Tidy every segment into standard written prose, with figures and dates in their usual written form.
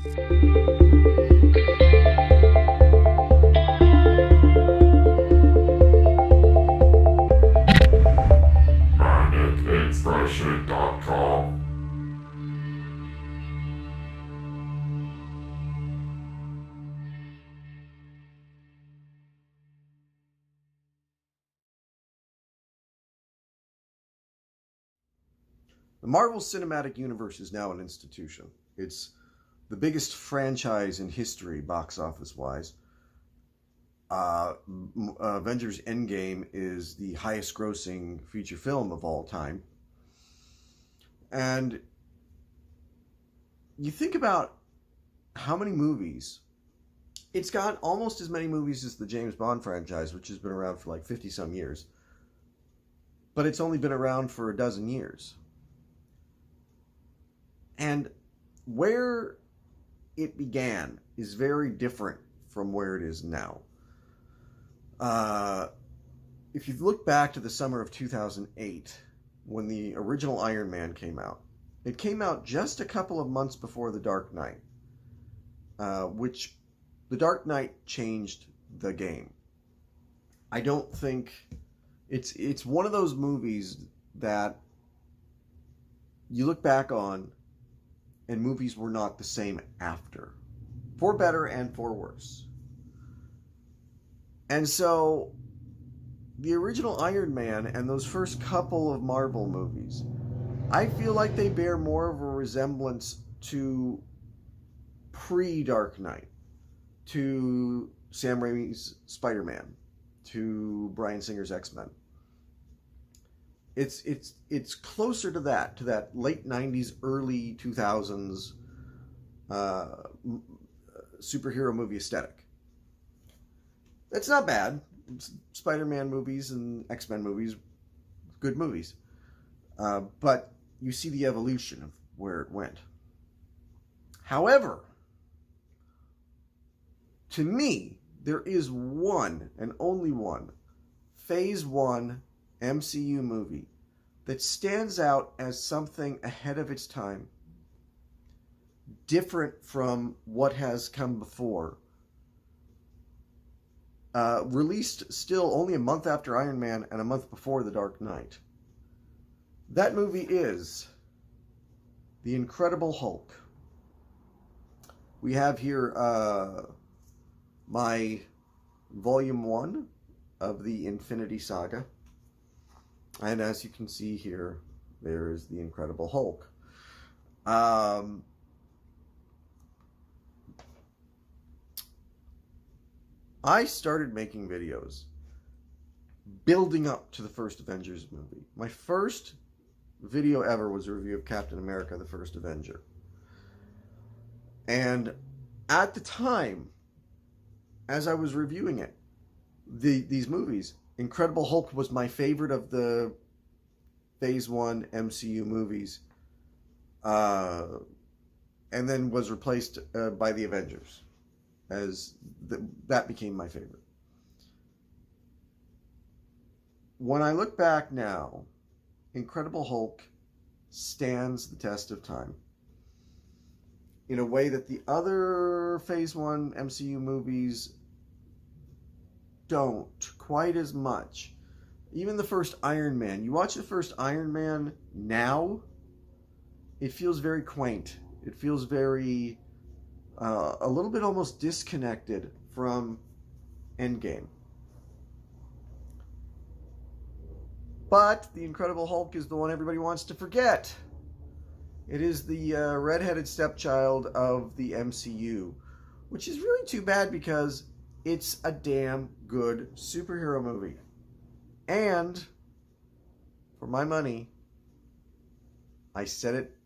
Inspiration.com. The Marvel Cinematic Universe is now an institution. It's the biggest franchise in history, box office-wise. Avengers Endgame is the highest-grossing feature film of all time. And you think about how many movies. It's got almost as many movies as the James Bond franchise, which has been around for like 50-some years. But it's only been around for a dozen years. And where it began is very different from where it is now. If you look back to the summer of 2008, when the original Iron Man came out, it came out just a couple of months before The Dark Knight, which The Dark Knight changed the game. I don't think it's one of those movies that you look back on and movies were not the same after, for better and for worse. And so the original Iron Man and those first couple of Marvel movies, I feel like they bear more of a resemblance to pre-Dark Knight, to Sam Raimi's Spider-Man, to Bryan Singer's X-Men. It's closer to that late 90s, early 2000s superhero movie aesthetic. That's not bad. Spider-Man movies and X-Men movies, good movies. But you see the evolution of where it went. However, to me, there is one and only one Phase 1 MCU movie that stands out as something ahead of its time, different from what has come before. Released still only a month after Iron Man and a month before The Dark Knight. That movie is The Incredible Hulk. We have here my Volume 1 of the Infinity Saga. And as you can see here, there is the Incredible Hulk. I started making videos building up to the first Avengers movie. My first video ever was a review of Captain America, the First Avenger. And at the time, as I was reviewing it, these movies, Incredible Hulk was my favorite of the Phase 1 MCU movies, and then was replaced by the Avengers, as that became my favorite. When I look back now, Incredible Hulk stands the test of time in a way that the other Phase 1 MCU movies don't quite as much. Even the first Iron Man. You watch the first Iron Man now, it feels very quaint. It feels very, a little bit almost disconnected from Endgame. But the Incredible Hulk is the one everybody wants to forget. It is the redheaded stepchild of the MCU, which is really too bad because it's a damn good superhero movie. And, for my money, I said it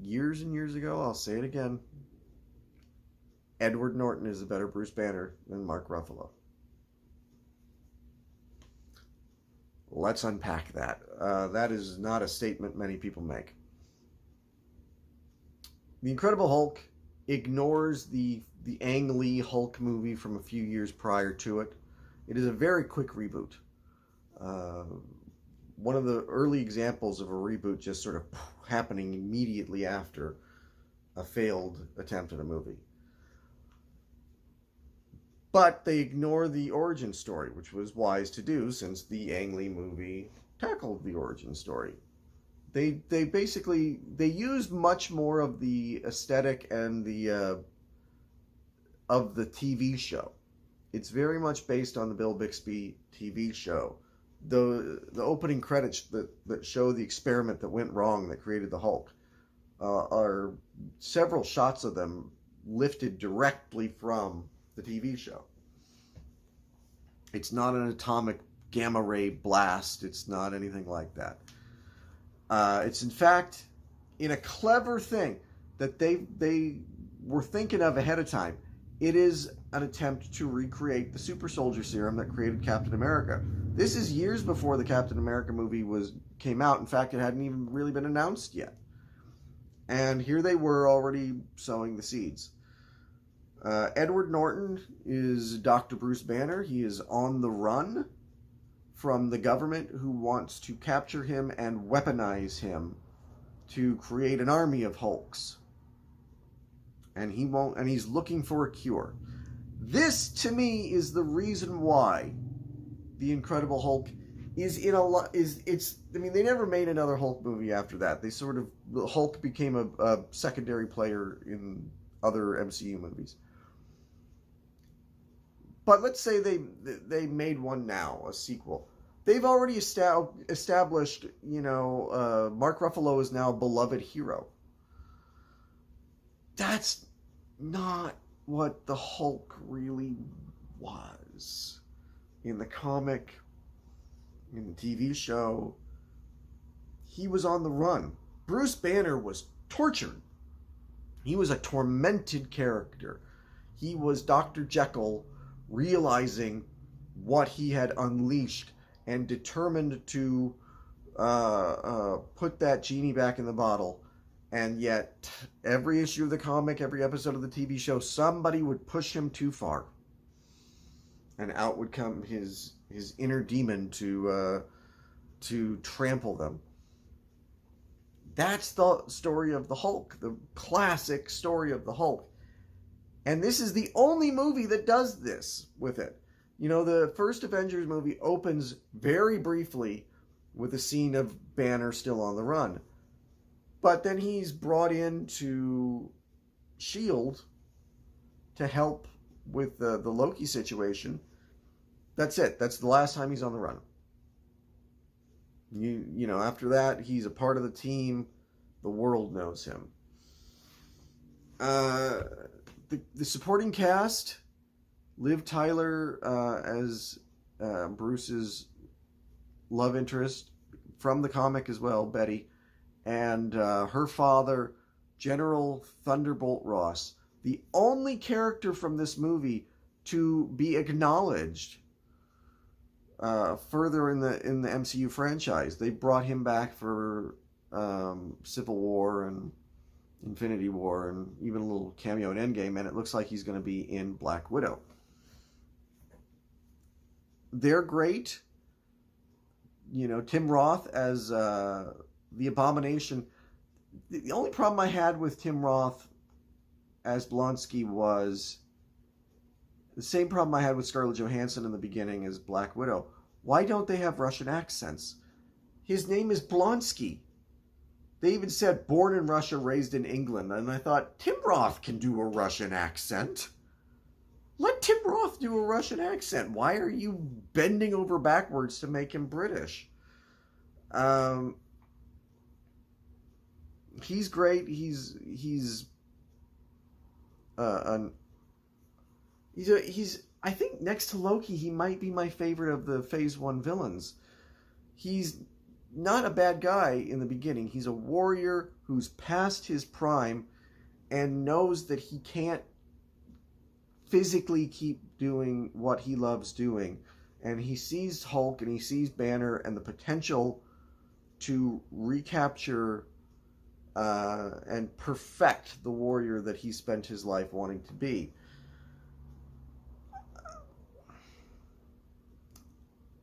years and years ago, I'll say it again, Edward Norton is a better Bruce Banner than Mark Ruffalo. Let's unpack that. That is not a statement many people make. The Incredible Hulk ignores the Ang Lee Hulk movie from a few years prior to it. It is a very quick reboot. one of the early examples of a reboot just sort of happening immediately after a failed attempt at a movie. But they ignore the origin story, which was wise to do since the Ang Lee movie tackled the origin story. They basically they use much more of the aesthetic and the of the TV show. It's very much based on the Bill Bixby TV show. The opening credits that show the experiment that went wrong that created the Hulk are several shots of them lifted directly from the TV show. It's not an atomic gamma ray blast. It's not anything like that. It's in fact, in a clever thing that they were thinking of ahead of time, it is an attempt to recreate the super soldier serum that created Captain America. This is years before the Captain America movie came out. In fact, it hadn't even really been announced yet. And here they were already sowing the seeds. Edward Norton is Dr. Bruce Banner. He is on the run from the government who wants to capture him and weaponize him to create an army of Hulks. And he's looking for a cure. This, to me, is the reason why the Incredible Hulk they never made another Hulk movie after that. The Hulk became a secondary player in other MCU movies. But let's say they made one now, a sequel. They've already established, Mark Ruffalo is now a beloved hero. That's not what the Hulk really was. In the comic, in the TV show, he was on the run. Bruce Banner was tortured. He was a tormented character. He was Dr. Jekyll realizing what he had unleashed and determined to put that genie back in the bottle. And yet, every issue of the comic, every episode of the TV show, somebody would push him too far. And out would come his inner demon to trample them. That's the story of the Hulk, the classic story of the Hulk. And this is the only movie that does this with it. The first Avengers movie opens very briefly with a scene of Banner still on the run. But then he's brought into S.H.I.E.L.D. to help with the Loki situation. That's it. That's the last time he's on the run. After that, he's a part of the team. The world knows him. The supporting cast, Liv Tyler as Bruce's love interest from the comic as well, Betty, and her father, General Thunderbolt Ross, the only character from this movie to be acknowledged further in the MCU franchise. They brought him back for Civil War and Infinity War, and even a little cameo in Endgame, and it looks like he's going to be in Black Widow. They're great. Tim Roth as the Abomination. The only problem I had with Tim Roth as Blonsky was the same problem I had with Scarlett Johansson in the beginning as Black Widow. Why don't they have Russian accents? His name is Blonsky. They even said born in Russia, raised in England. And I thought, Tim Roth can do a Russian accent. Let Tim Roth do a Russian accent. Why are you bending over backwards to make him British? He's great. He's I think next to Loki, he might be my favorite of the Phase 1 villains. He's not a bad guy in the beginning. He's a warrior who's past his prime and knows that he can't physically keep doing what he loves doing. And he sees Hulk and he sees Banner and the potential to recapture and perfect the warrior that he spent his life wanting to be.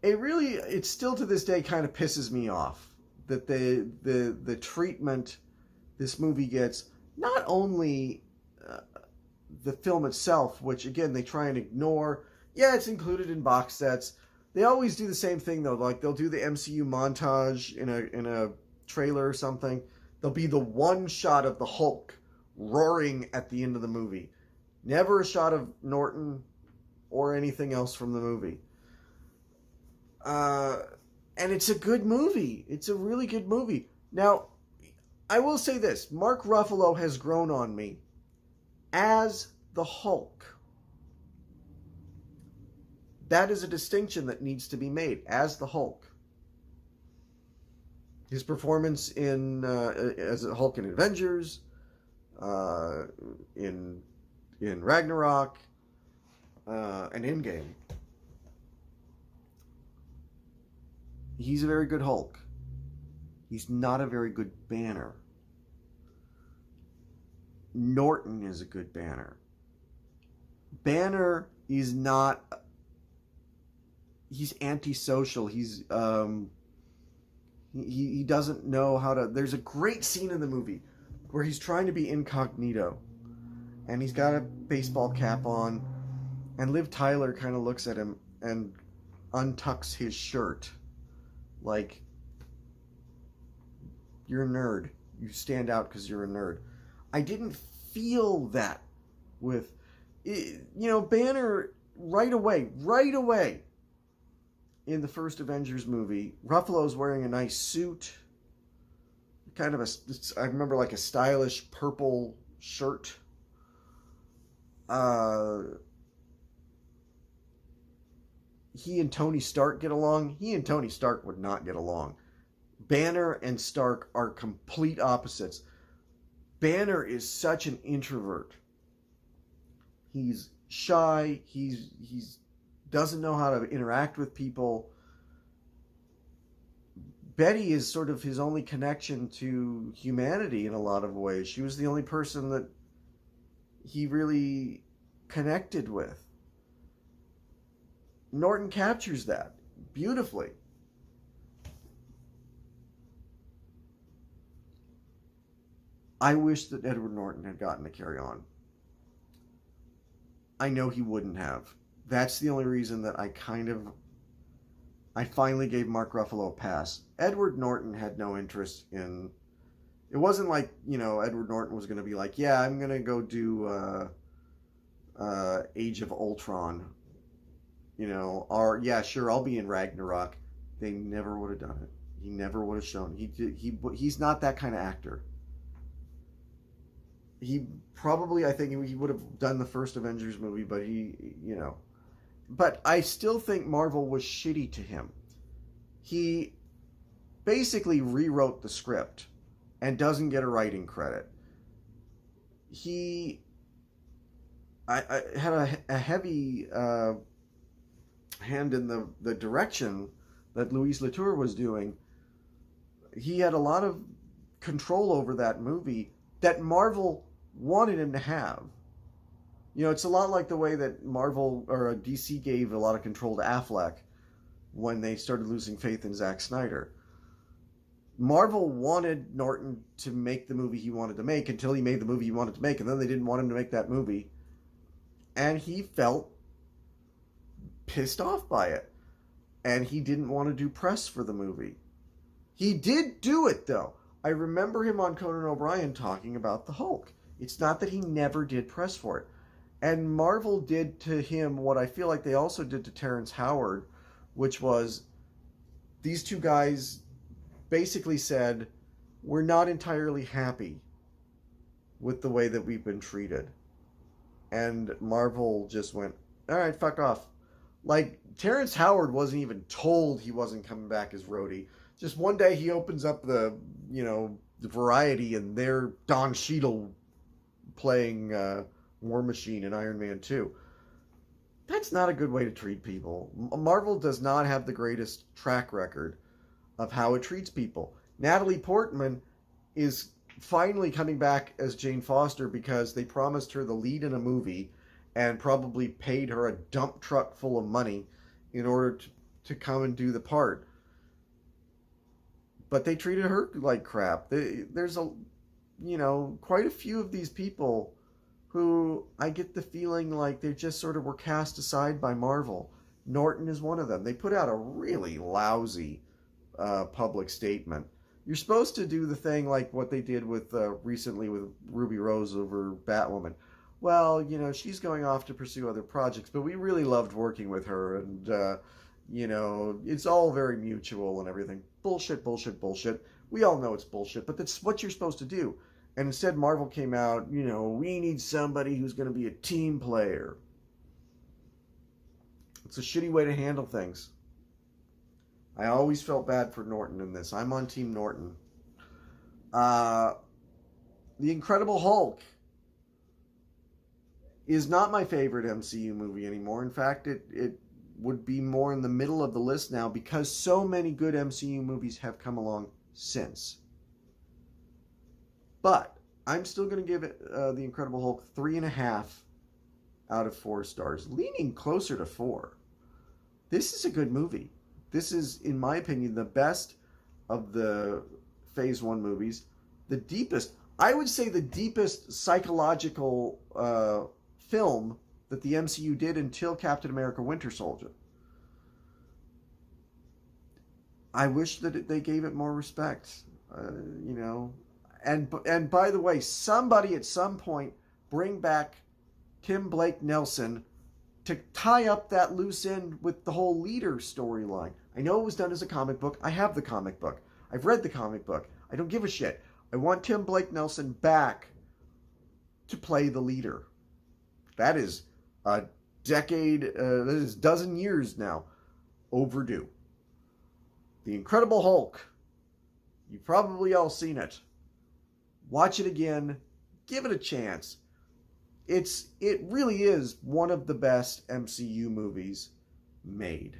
It still to this day kind of pisses me off that the treatment this movie gets, not only uh, the film itself, which again they try and ignore. Yeah, it's included in box sets. They always do the same thing though. Like they'll do the MCU montage in a trailer or something. There'll be the one shot of the Hulk roaring at the end of the movie. Never a shot of Norton or anything else from the movie. And it's a good movie. It's a really good movie. Now, I will say this. Mark Ruffalo has grown on me as the Hulk. That is a distinction that needs to be made. As the Hulk. His performance in as a Hulk in Avengers, in Ragnarok, and Endgame. He's a very good Hulk. He's not a very good Banner. Norton is a good Banner. Banner is not... He's antisocial. He's... He doesn't know how to... There's a great scene in the movie where he's trying to be incognito. And he's got a baseball cap on. And Liv Tyler kind of looks at him and untucks his shirt. Like, you're a nerd. You stand out because you're a nerd. I didn't feel that with... Banner right away, in the first Avengers movie, Ruffalo's wearing a nice suit. Kind of I remember like a stylish purple shirt. He and Tony Stark get along. He and Tony Stark would not get along. Banner and Stark are complete opposites. Banner is such an introvert. He's shy. He's doesn't know how to interact with people. Betty is sort of his only connection to humanity in a lot of ways. She was the only person that he really connected with. Norton captures that beautifully. I wish that Edward Norton had gotten to carry on. I know he wouldn't have. That's the only reason that I finally gave Mark Ruffalo a pass. Edward Norton had no interest in... It wasn't like, Edward Norton was going to be like, yeah, I'm going to go do Age of Ultron. Or, yeah, sure, I'll be in Ragnarok. They never would have done it. He never would have shown. He's not that kind of actor. He probably, I think he would have done the first Avengers movie, but But I still think Marvel was shitty to him. He basically rewrote the script and doesn't get a writing credit. I had a heavy hand in the direction that Louise Latour was doing. He had a lot of control over that movie that Marvel wanted him to have. It's a lot like the way that Marvel or DC gave a lot of control to Affleck when they started losing faith in Zack Snyder. Marvel wanted Norton to make the movie he wanted to make until he made the movie he wanted to make, and then they didn't want him to make that movie. And he felt pissed off by it. And he didn't want to do press for the movie. He did do it, though. I remember him on Conan O'Brien talking about the Hulk. It's not that he never did press for it. And Marvel did to him what I feel like they also did to Terrence Howard, which was these two guys basically said, we're not entirely happy with the way that we've been treated. And Marvel just went, all right, fuck off. Like, Terrence Howard wasn't even told he wasn't coming back as Rhodey. Just one day he opens up the Variety, and they're Don Cheadle playing War Machine in Iron Man 2. That's not a good way to treat people. Marvel does not have the greatest track record of how it treats people. Natalie Portman is finally coming back as Jane Foster because they promised her the lead in a movie and probably paid her a dump truck full of money in order to come and do the part. But they treated her like crap. quite a few of these people who I get the feeling like they just sort of were cast aside by Marvel. Norton is one of them. They put out a really lousy public statement. You're supposed to do the thing like what they did with recently with Ruby Rose over Batwoman. Well, she's going off to pursue other projects, but we really loved working with her, and it's all very mutual and everything. Bullshit, bullshit, bullshit. We all know it's bullshit, but that's what you're supposed to do. And instead, Marvel came out, we need somebody who's going to be a team player. It's a shitty way to handle things. I always felt bad for Norton in this. I'm on Team Norton. The Incredible Hulk is not my favorite MCU movie anymore. In fact, it would be more in the middle of the list now because so many good MCU movies have come along since. But I'm still going to give it The Incredible Hulk 3.5 out of 4 stars, leaning closer to 4. This is a good movie. This is, in my opinion, the best of the Phase 1 movies. The deepest, I would say the deepest psychological film that the MCU did until Captain America Winter Soldier. I wish that they gave it more respect, And by the way, somebody at some point bring back Tim Blake Nelson to tie up that loose end with the whole leader storyline. I know it was done as a comic book. I have the comic book. I've read the comic book. I don't give a shit. I want Tim Blake Nelson back to play the leader. That is a decade, that is a dozen years now overdue. The Incredible Hulk. You've probably all seen it. Watch it again. Give it a chance. It really is one of the best MCU movies made.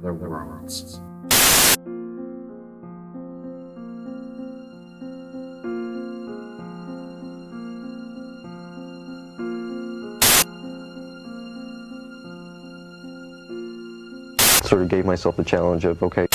The worlds. Sort of gave myself the challenge of, okay,